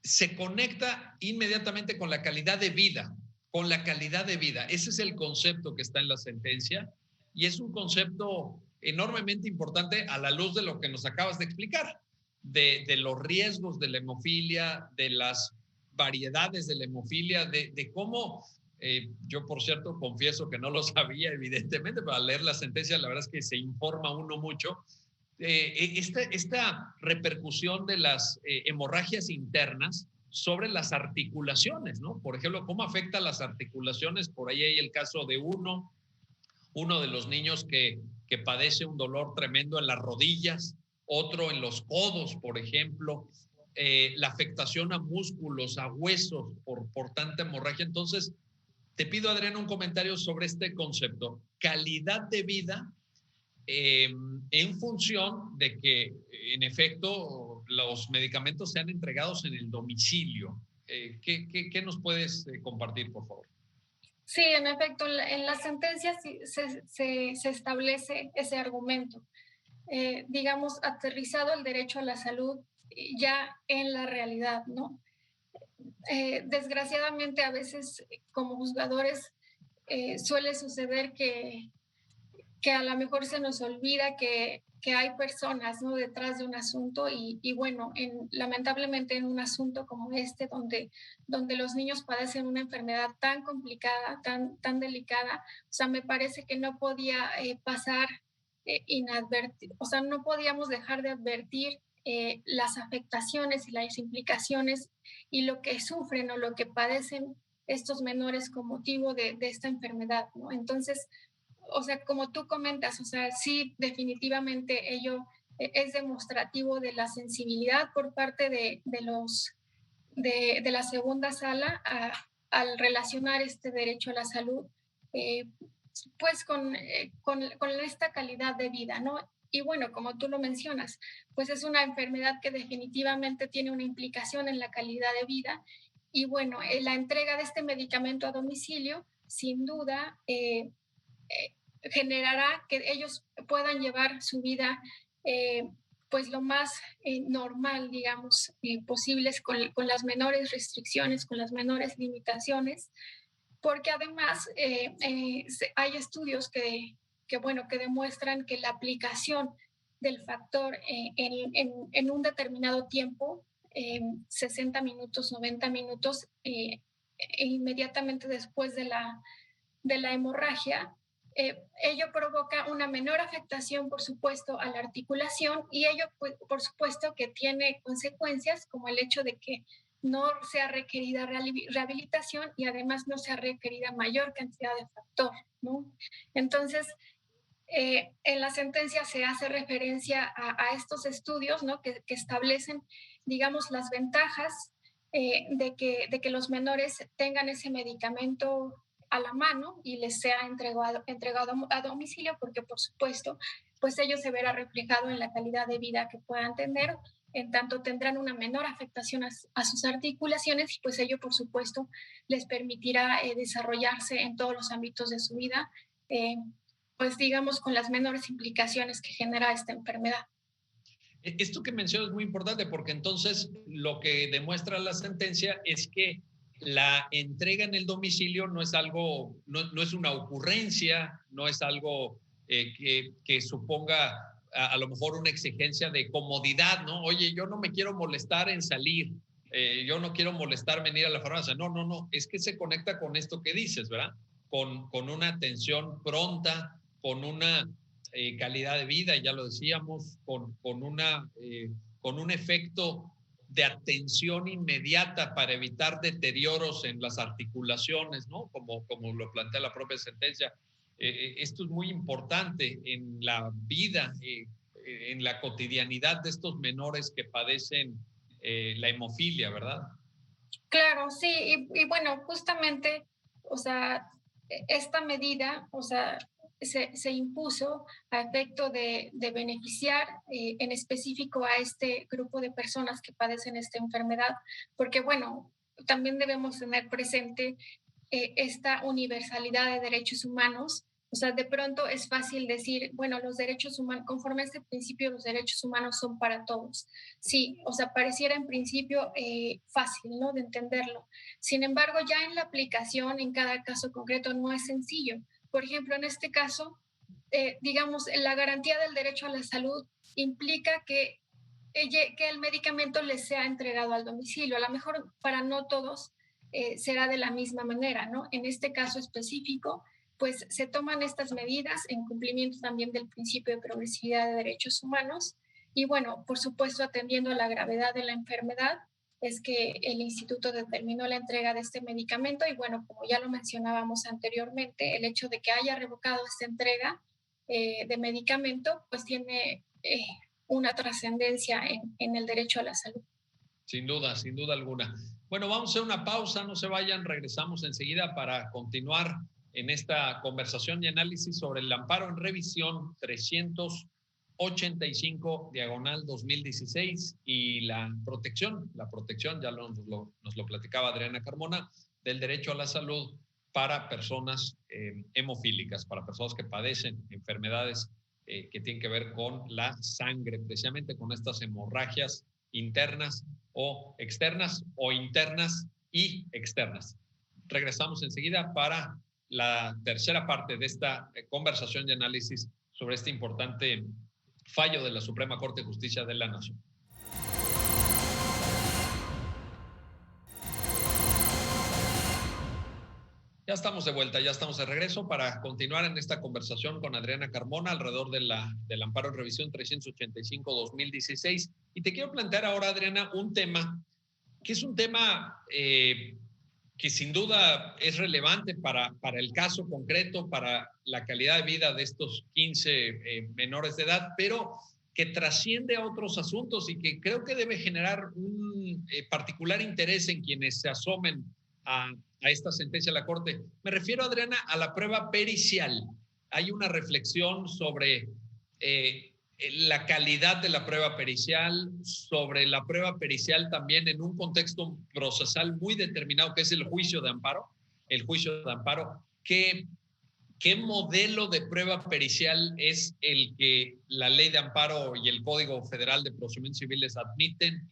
se conecta inmediatamente con la calidad de vida, con la calidad de vida. Ese es el concepto que está en la sentencia y es un concepto enormemente importante a la luz de lo que nos acabas de explicar, de los riesgos de la hemofilia, de las variedades de la hemofilia, de cómo yo, por cierto, confieso que no lo sabía, evidentemente, pero al leer la sentencia, la verdad es que se informa uno mucho. Esta repercusión de las hemorragias internas sobre las articulaciones, ¿no? Por ejemplo, ¿cómo afecta las articulaciones? Por ahí hay el caso de uno de los niños que padece un dolor tremendo en las rodillas, otro en los codos, por ejemplo, la afectación a músculos, a huesos por tanta hemorragia. Entonces, te pido, Adriana, un comentario sobre este concepto. Calidad de vida en función de que, en efecto, los medicamentos sean entregados en el domicilio. ¿Qué nos puedes compartir, por favor? Sí, en efecto, en la sentencia se establece ese argumento. Digamos, aterrizado el derecho a la salud ya en la realidad, ¿no? Desgraciadamente, a veces como juzgadores suele suceder que a lo mejor se nos olvida que hay personas, ¿no?, detrás de un asunto y bueno, lamentablemente en un asunto como este, donde los niños padecen una enfermedad tan complicada, tan delicada, o sea, me parece que no podía pasar inadvertido, o sea, no podíamos dejar de advertir las afectaciones y las implicaciones y lo que sufren o lo que padecen estos menores con motivo de esta enfermedad, ¿no? Entonces, o sea, como tú comentas, o sea, sí, definitivamente ello es demostrativo de la sensibilidad por parte de la segunda sala al relacionar este derecho a la salud, eh, pues con esta calidad de vida, ¿no? Y bueno, como tú lo mencionas, pues es una enfermedad que definitivamente tiene una implicación en la calidad de vida. Y bueno, la entrega de este medicamento a domicilio, sin duda, generará que ellos puedan llevar su vida pues lo más normal, digamos, posibles, con las menores restricciones, con las menores limitaciones, porque además hay estudios bueno, que demuestran que la aplicación del factor en un determinado tiempo, 60 minutos, 90 minutos, inmediatamente después de la hemorragia, ello provoca una menor afectación, por supuesto, a la articulación y ello, pues, por supuesto, que tiene consecuencias como el hecho de que no sea requerida rehabilitación y además no sea requerida mayor cantidad de factor, ¿no? Entonces, en la sentencia se hace referencia a estos estudios, ¿no?, que establecen, digamos, las ventajas de que los menores tengan ese medicamento a la mano y les sea entregado a domicilio, porque por supuesto, pues ello se verá reflejado en la calidad de vida que puedan tener, en tanto tendrán una menor afectación a sus articulaciones y pues ello por supuesto les permitirá desarrollarse en todos los ámbitos de su vida, pues digamos con las menores implicaciones que genera esta enfermedad. Esto que mencionas es muy importante porque entonces lo que demuestra la sentencia es que la entrega en el domicilio no es algo, no es una ocurrencia, no es algo que suponga a lo mejor una exigencia de comodidad, ¿no? Oye, yo no me quiero molestar en salir, yo no quiero molestarme en ir a la farmacia. No, es que se conecta con esto que dices, ¿verdad? Con una atención pronta, con una calidad de vida, ya lo decíamos, con un efecto de atención inmediata para evitar deterioros en las articulaciones, ¿no? Como lo plantea la propia sentencia. Esto es muy importante en la vida, en la cotidianidad de estos menores que padecen la hemofilia, ¿verdad? Claro, sí, y bueno, justamente, o sea, esta medida, o sea, se impuso a efecto de beneficiar en específico a este grupo de personas que padecen esta enfermedad, porque bueno, también debemos tener presente esta universalidad de derechos humanos. O sea, de pronto es fácil decir, bueno, los derechos humanos, conforme a este principio, los derechos humanos son para todos. Sí, o sea, pareciera en principio fácil, ¿no? De entenderlo. Sin embargo, ya en la aplicación, en cada caso concreto, no es sencillo. Por ejemplo, en este caso, digamos, la garantía del derecho a la salud implica que el medicamento les sea entregado al domicilio. A lo mejor para no todos será de la misma manera, ¿no? En este caso específico, pues se toman estas medidas en cumplimiento también del principio de progresividad de derechos humanos y bueno, por supuesto, atendiendo a la gravedad de la enfermedad, es que el instituto determinó la entrega de este medicamento y bueno, como ya lo mencionábamos anteriormente, el hecho de que haya revocado esta entrega de medicamento, pues tiene una trascendencia en el derecho a la salud. Sin duda alguna. Bueno, vamos a hacer una pausa, no se vayan, regresamos enseguida para continuar en esta conversación y análisis sobre el amparo en revisión 385 diagonal 2016 y la protección, ya nos lo platicaba Adriana Carmona, del derecho a la salud para personas hemofílicas, para personas que padecen enfermedades que tienen que ver con la sangre, precisamente con estas hemorragias internas o externas o internas y externas. Regresamos enseguida para la tercera parte de esta conversación y análisis sobre este importante fallo de la Suprema Corte de Justicia de la Nación. Ya estamos de vuelta, ya estamos de regreso para continuar en esta conversación con Adriana Carmona alrededor del amparo en revisión 385-2016. Y te quiero plantear ahora, Adriana, un tema que es un tema que sin duda es relevante para el caso concreto, para la calidad de vida de estos 15 menores de edad, pero que trasciende a otros asuntos y que creo que debe generar un particular interés en quienes se asomen a esta sentencia de la Corte. Me refiero, Adriana, a la prueba pericial. Hay una reflexión sobre la calidad de la prueba pericial, sobre la prueba pericial también en un contexto procesal muy determinado, que es el juicio de amparo. ¿Qué modelo de prueba pericial es el que la ley de amparo y el Código Federal de Procedimientos Civiles admiten?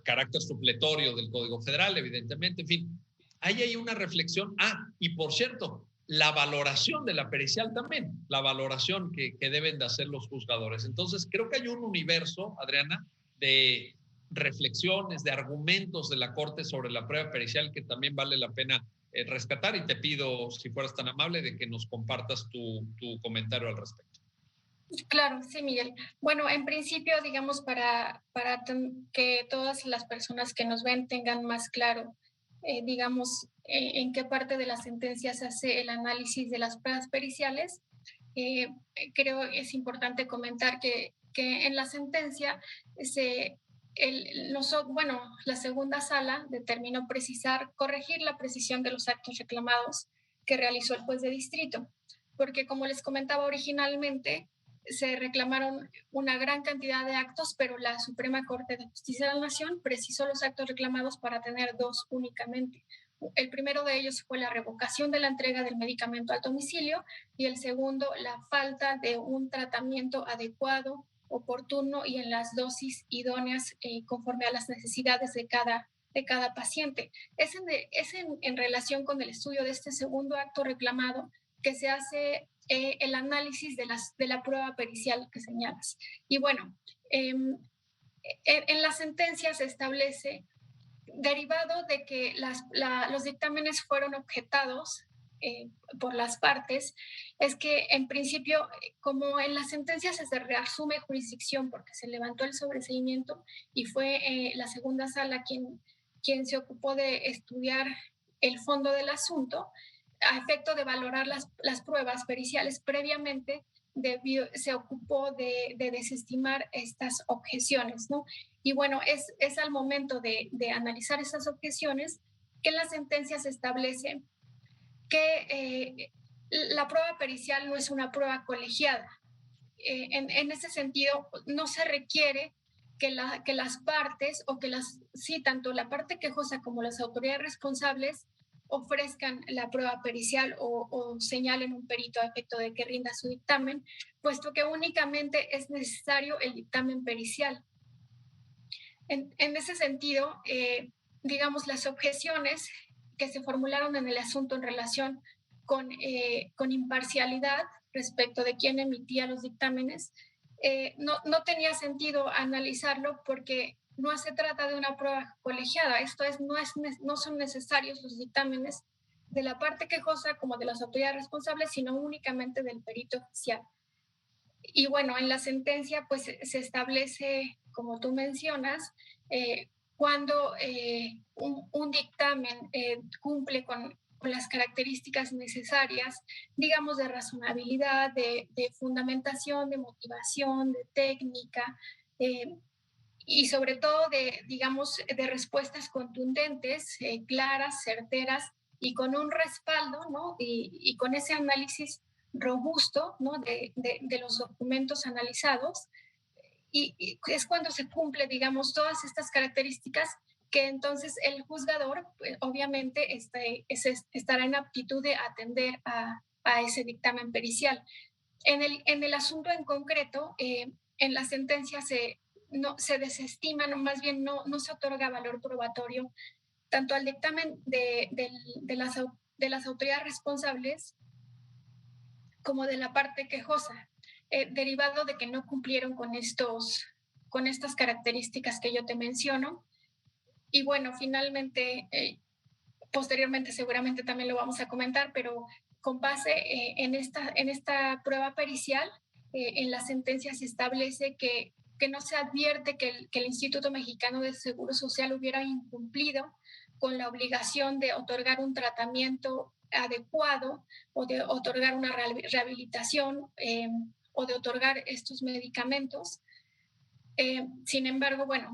Carácter supletorio del Código Federal, evidentemente, en fin. Ahí hay una reflexión. Y por cierto, la valoración de la pericial también, la valoración que deben de hacer los juzgadores. Entonces, creo que hay un universo, Adriana, de reflexiones, de argumentos de la Corte sobre la prueba pericial que también vale la pena rescatar y te pido, si fueras tan amable, de que nos compartas tu comentario al respecto. Claro, sí, Miguel. Bueno, en principio, digamos, para que todas las personas que nos ven tengan más claro, digamos, en qué parte de la sentencia se hace el análisis de las pruebas periciales, creo es importante comentar que en la sentencia se la segunda sala determinó corregir la precisión de los actos reclamados que realizó el juez de distrito, porque como les comentaba originalmente, se reclamaron una gran cantidad de actos, pero la Suprema Corte de Justicia de la Nación precisó los actos reclamados para tener dos únicamente. El primero de ellos fue la revocación de la entrega del medicamento al domicilio y el segundo, la falta de un tratamiento adecuado, oportuno y en las dosis idóneas conforme a las necesidades de cada paciente. Es en relación con el estudio de este segundo acto reclamado que se hace el análisis de la prueba pericial que señalas. Y bueno, en la sentencia se establece, derivado de que los dictámenes fueron objetados por las partes, es que en principio, como en la sentencia se reasume jurisdicción porque se levantó el sobreseimiento y fue la segunda sala quien se ocupó de estudiar el fondo del asunto, a efecto de valorar las pruebas periciales previamente, se ocupó de desestimar estas objeciones, ¿no? Y bueno, es al momento de analizar esas objeciones que en la sentencia se establece que la prueba pericial no es una prueba colegiada. En ese sentido, no se requiere que las partes tanto la parte quejosa como las autoridades responsables ofrezcan la prueba pericial o señalen un perito a efecto de que rinda su dictamen, puesto que únicamente es necesario el dictamen pericial. En ese sentido, digamos, las objeciones que se formularon en el asunto en relación con imparcialidad respecto de quién emitía los dictámenes, no tenía sentido analizarlo porque no se trata de una prueba colegiada. Esto es, no son necesarios los dictámenes de la parte quejosa como de las autoridades responsables, sino únicamente del perito oficial. Y bueno, en la sentencia pues se establece, como tú mencionas, cuando un dictamen cumple con las características necesarias, digamos, de razonabilidad, de fundamentación, de motivación, de técnica, y sobre todo digamos, de respuestas contundentes, claras, certeras y con un respaldo, ¿no? Y con ese análisis robusto, ¿no? de los documentos analizados. Y es cuando se cumple, digamos, todas estas características que entonces el juzgador, pues, obviamente, estará en aptitud de atender a ese dictamen pericial. En el asunto en concreto, en la sentencia se desestima, no, más bien no se otorga valor probatorio tanto al dictamen de las autoridades responsables como de la parte quejosa, derivado de que no cumplieron con estas características que yo te menciono. Y bueno, finalmente, posteriormente seguramente también lo vamos a comentar, pero con base en esta prueba pericial, en la sentencia se establece que no se advierte que el Instituto Mexicano de Seguro Social hubiera incumplido con la obligación de otorgar un tratamiento adecuado o de otorgar una rehabilitación o de otorgar estos medicamentos. Sin embargo, bueno,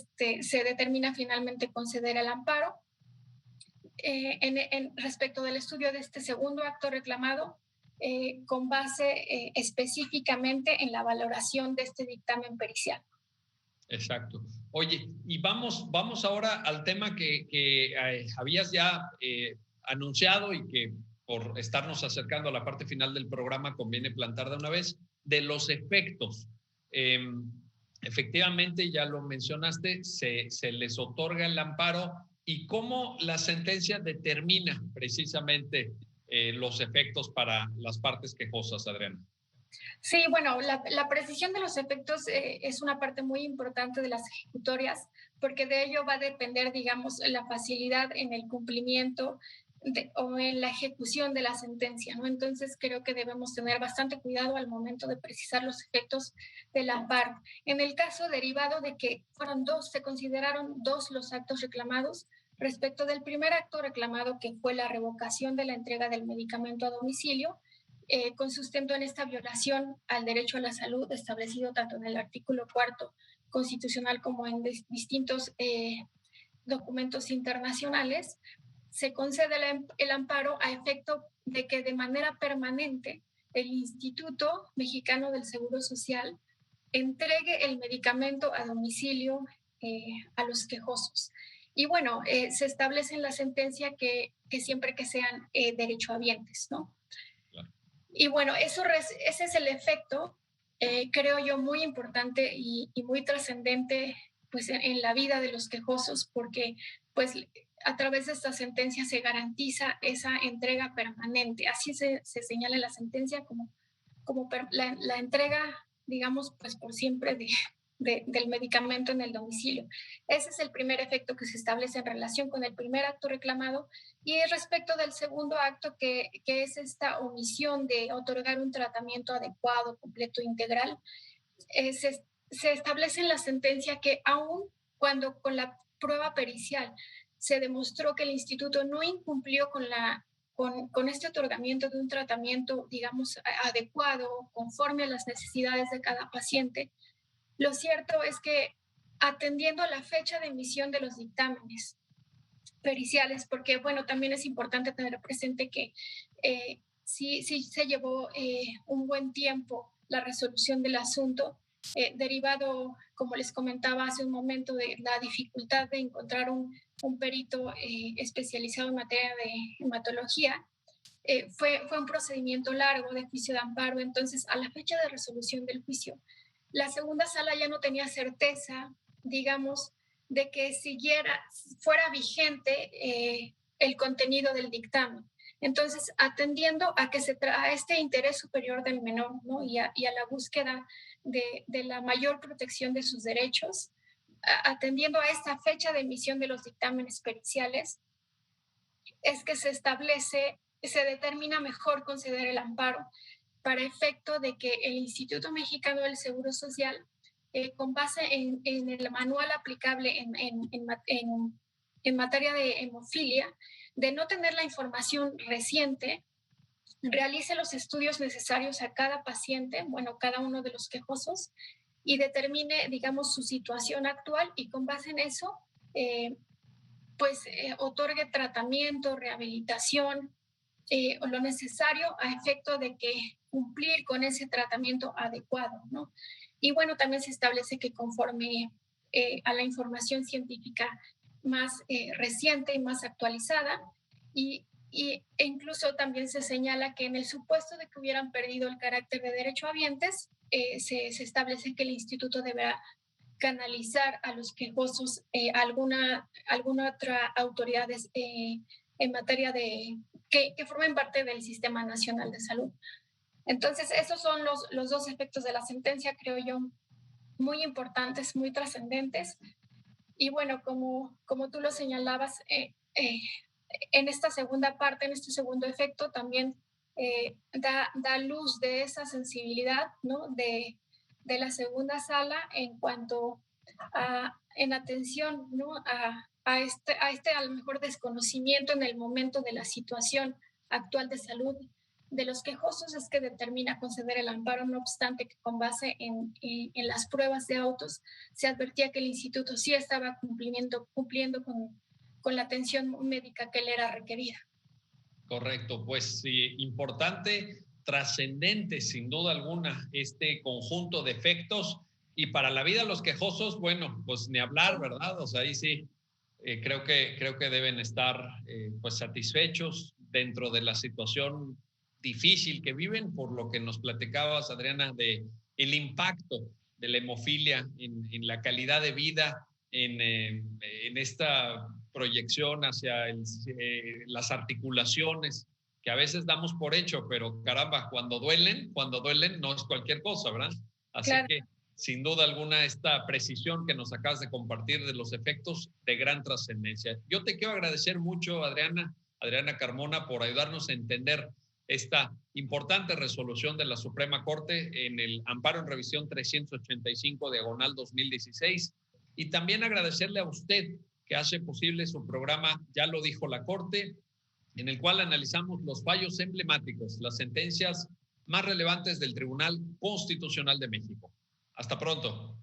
se determina finalmente conceder el amparo. Respecto del estudio de este segundo acto reclamado, con base específicamente en la valoración de este dictamen pericial. Exacto. Oye, y vamos ahora al tema que habías ya anunciado y que por estarnos acercando a la parte final del programa conviene plantar de una vez, de los efectos. Efectivamente, ya lo mencionaste, se les otorga el amparo y cómo la sentencia determina precisamente los efectos para las partes quejosas, Adriana. Sí, bueno, la precisión de los efectos es una parte muy importante de las ejecutorias, porque de ello va a depender, digamos, la facilidad en el cumplimiento o en la ejecución de la sentencia, ¿no? Entonces creo que debemos tener bastante cuidado al momento de precisar los efectos del amparo. En el caso derivado de que se consideraron dos los actos reclamados, respecto del primer acto reclamado, que fue la revocación de la entrega del medicamento a domicilio, con sustento en esta violación al derecho a la salud establecido tanto en el artículo 4 constitucional como en distintos documentos internacionales, se concede el amparo a efecto de que de manera permanente el Instituto Mexicano del Seguro Social entregue el medicamento a domicilio a los quejosos. Y bueno, se establece en la sentencia que siempre que sean derechohabientes, ¿no? Claro. Y bueno, ese es el efecto, creo yo, muy importante y muy trascendente pues, en la vida de los quejosos, porque pues a través de esta sentencia se garantiza esa entrega permanente. Así se señala en la sentencia como la entrega, digamos, pues por siempre del medicamento en el domicilio. Ese es el primer efecto que se establece en relación con el primer acto reclamado. Y respecto del segundo acto, que es esta omisión de otorgar un tratamiento adecuado, completo, integral, se establece en la sentencia que aún cuando con la prueba pericial se demostró que el instituto no incumplió con este otorgamiento de un tratamiento, digamos, adecuado, conforme a las necesidades de cada paciente, lo cierto es que atendiendo a la fecha de emisión de los dictámenes periciales, porque, bueno, también es importante tener presente que sí se llevó un buen tiempo la resolución del asunto, derivado, como les comentaba hace un momento, de la dificultad de encontrar un perito especializado en materia de hematología. Fue un procedimiento largo de juicio de amparo. Entonces, a la fecha de resolución del juicio, la segunda sala ya no tenía certeza, digamos, de que fuera vigente el contenido del dictamen. Entonces, atendiendo a este interés superior del menor, ¿no? y a la búsqueda de la mayor protección de sus derechos, atendiendo a esta fecha de emisión de los dictámenes periciales, es que se determina mejor conceder el amparo para efecto de que el Instituto Mexicano del Seguro Social, con base en el manual aplicable en materia de hemofilia, de no tener la información reciente, realice los estudios necesarios a cada paciente, bueno, cada uno de los quejosos, y determine, digamos, su situación actual, y con base en eso, otorgue tratamiento, rehabilitación, o lo necesario a efecto de que cumplir con ese tratamiento adecuado, ¿no? Y bueno, también se establece que conforme a la información científica más reciente y más actualizada, e incluso también se señala que en el supuesto de que hubieran perdido el carácter de derechohabientes, se establece que el instituto deberá canalizar a los quejosos alguna otra autoridad en materia de que formen parte del Sistema Nacional de Salud. Entonces, esos son los dos efectos de la sentencia, creo yo, muy importantes, muy trascendentes. Y bueno, como tú lo señalabas, en esta segunda parte, en este segundo efecto, también da luz de esa sensibilidad, ¿no? de la segunda sala en cuanto en atención, ¿no? a lo mejor desconocimiento en el momento de la situación actual de salud de los quejosos, es que determina conceder el amparo, no obstante que con base en las pruebas de autos se advertía que el instituto sí estaba cumpliendo con la atención médica que le era requerida. Correcto, pues sí, importante, trascendente sin duda alguna este conjunto de efectos, y para la vida de los quejosos, bueno, pues ni hablar, ¿verdad? O sea, ahí sí creo que deben estar pues satisfechos dentro de la situación difícil que viven, por lo que nos platicabas, Adriana, de el impacto de la hemofilia en la calidad de vida, en esta proyección hacia las articulaciones, que a veces damos por hecho, pero caramba, cuando duelen no es cualquier cosa, ¿verdad? Así claro. Que sin duda alguna esta precisión que nos acabas de compartir de los efectos de gran trascendencia. Yo te quiero agradecer mucho, Adriana Carmona, por ayudarnos a entender esta importante resolución de la Suprema Corte en el amparo en revisión 385/2016, y también agradecerle a usted que hace posible su programa Ya lo dijo la Corte, en el cual analizamos los fallos emblemáticos, las sentencias más relevantes del Tribunal Constitucional de México. Hasta pronto.